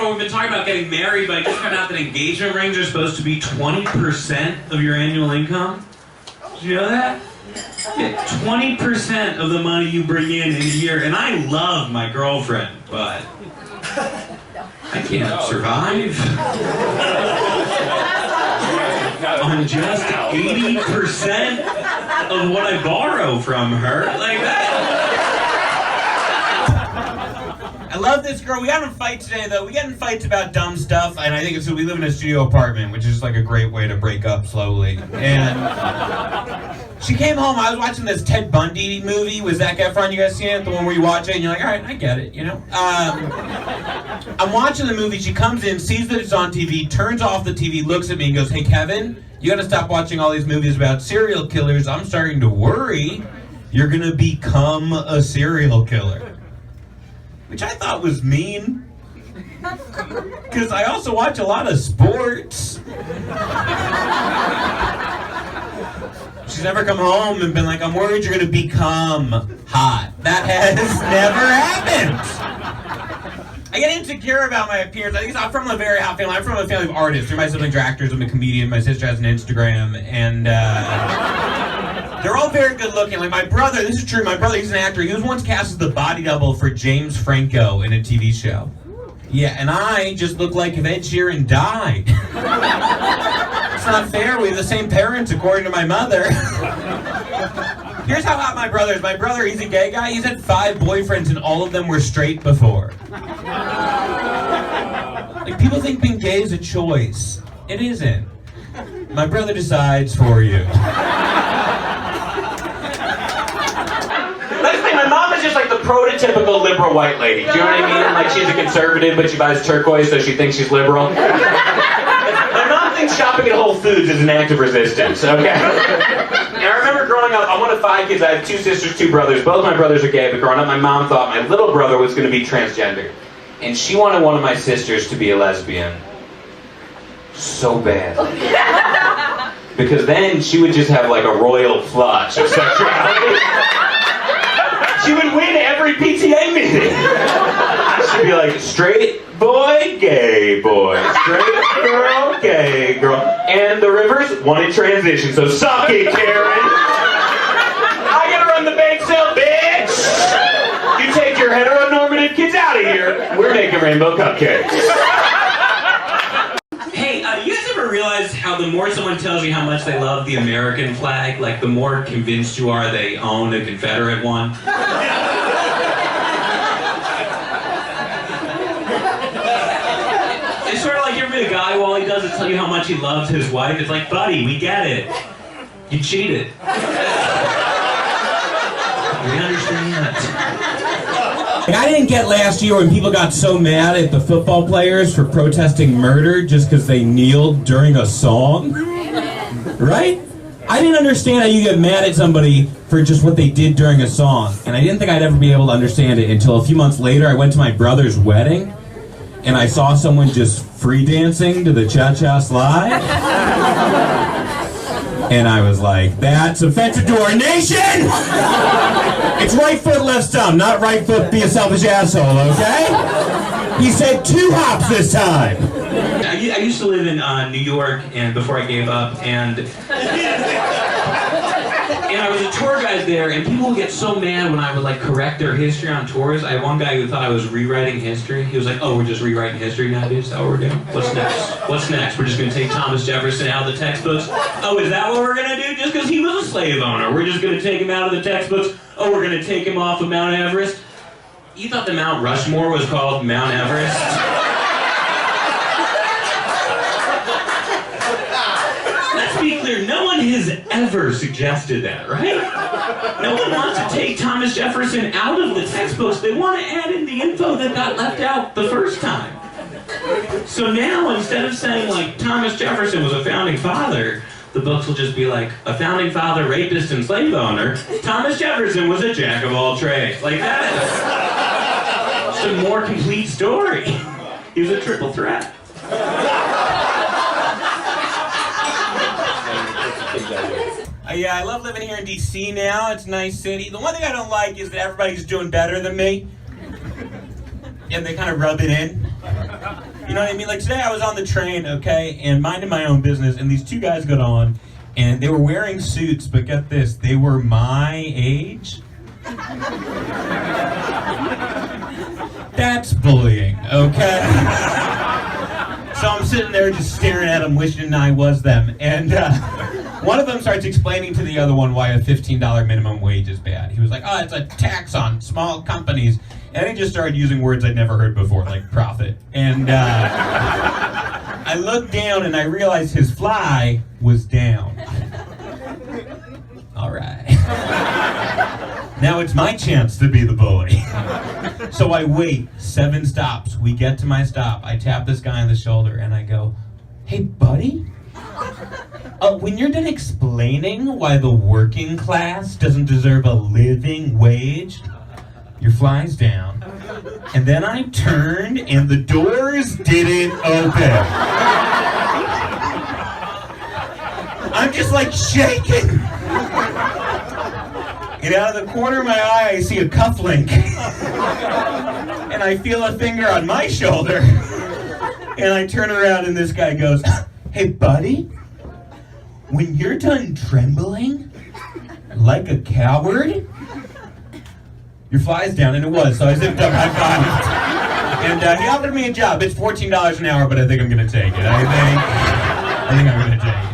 gentlemen, we've been talking about getting married, but I just found out that engagement rings are supposed to be 20% of your annual income. Did you know that? Yeah, 20% of the money you bring in a year. And I love my girlfriend, but I can't survive on just 80% of what I borrow from her. Like that. I love this girl. We got in a fight today, though. We get in fights about dumb stuff, and I think it's we live in a studio apartment, which is like a great way to break up slowly. And she came home. I was watching this Ted Bundy movie with Zac Efron. You guys seen it? The one where you watch it and you're like, all right, I get it, you know? I'm watching the movie. She comes in, sees that it's on TV, turns off the TV, looks at me and goes, hey, Kevin, you gotta stop watching all these movies about serial killers. I'm starting to worry you're gonna become a serial killer. Which I thought was mean. Because I also watch a lot of sports. She's never come home and been like, I'm worried you're gonna become hot. That has never happened. I get insecure about my appearance. I think I'm from a very hot family. I'm from a family of artists. My siblings are actors. I'm a comedian. My sister has an Instagram. And they're all very good looking. Like my brother, this is true, my brother, he's an actor. He was once cast as the body double for James Franco in a TV show. Yeah, and I just look like if Ed Sheeran died. It's not fair, we have the same parents according to my mother. Here's how hot my brother is. My brother, he's a gay guy. He's had 5 boyfriends and all of them were straight before. Like people think being gay is a choice. It isn't. My brother decides for you. My mom is just like the prototypical liberal white lady. Do you know what I mean? Like she's a conservative, but she buys turquoise, so she thinks she's liberal. My mom thinks shopping at Whole Foods is an act of resistance, okay? And I remember growing up, I'm one of 5 kids. I have 2 sisters, 2 brothers. Both my brothers are gay, but growing up, my mom thought my little brother was going to be transgender. And she wanted one of my sisters to be a lesbian. So bad. Because then she would just have like a royal flush of sexuality. She would win every PTA meeting. She'd be like, straight boy, gay boy. Straight girl, gay girl. And the Rivers wanted transition, so suck it, Karen. I gotta run the bake sale, bitch. You take your heteronormative kids out of here. We're making rainbow cupcakes. You guys ever realize how the more someone tells you how much they love the American flag, like the more convinced you are they own a Confederate one? It's sort of like you're a guy, while he doesn't tell you how much he loves his wife, it's like, buddy, we get it. You cheated. We understand. I didn't get last year when people got so mad at the football players for protesting murder just because they kneeled during a song. Right? I didn't understand how you get mad at somebody for just what they did during a song. And I didn't think I'd ever be able to understand it until a few months later I went to my brother's wedding and I saw someone just free dancing to the Cha-Cha Slide. And I was like, that's offensive to our nation! It's right foot, left stump, not right foot, be a selfish asshole, okay? He said 2 hops this time. I used to live in New York, and before I gave up, and I was a tour guide there, and people would get so mad when I would like correct their history on tours. I had one guy who thought I was rewriting history. He was like, oh, we're just rewriting history now, dude? Is that what we're doing? What's next? What's next? We're just going to take Thomas Jefferson out of the textbooks? Oh, is that what we're going to do? Just because he was a slave owner, we're just going to take him out of the textbooks? Oh, we're going to take him off of Mount Everest? You thought the Mount Rushmore was called Mount Everest? Let's be clear, no one has ever suggested that, right? No one wants to take Thomas Jefferson out of the textbooks. They want to add in the info that got left out the first time. So now, instead of saying, like, Thomas Jefferson was a founding father, the books will just be like, a founding father, rapist, and slave owner. Thomas Jefferson was a jack of all trades. Like, that is just a more complete story. He was a triple threat. Yeah, I love living here in DC now. It's a nice city. The one thing I don't like is that everybody's doing better than me. And they kind of rub it in. You know what I mean? Like today I was on the train, okay, and minding my own business, and these two guys got on, and they were wearing suits, but get this, they were my age. That's bullying, okay? So I'm sitting there just staring at them, wishing I was them, and one of them starts explaining to the other one why a $15 minimum wage is bad. He was like, oh, it's a tax on small companies. And he just started using words I'd never heard before, like profit. And I looked down and I realized his fly was down. All right. Now it's my chance to be the bully. So I wait 7 stops. We get to my stop. I tap this guy on the shoulder and I go, hey, buddy? When you're done explaining why the working class doesn't deserve a living wage, your fly's down. And then I turned and the doors didn't open. I'm just like shaking. And out of the corner of my eye, I see a cufflink. And I feel a finger on my shoulder. And I turn around and this guy goes, hey, buddy, when you're done trembling like a coward, your fly's down. And it was, so I zipped up, high-fived. And he offered me a job. It's $14 an hour, but I think I'm going to take it. I think I'm going to take it.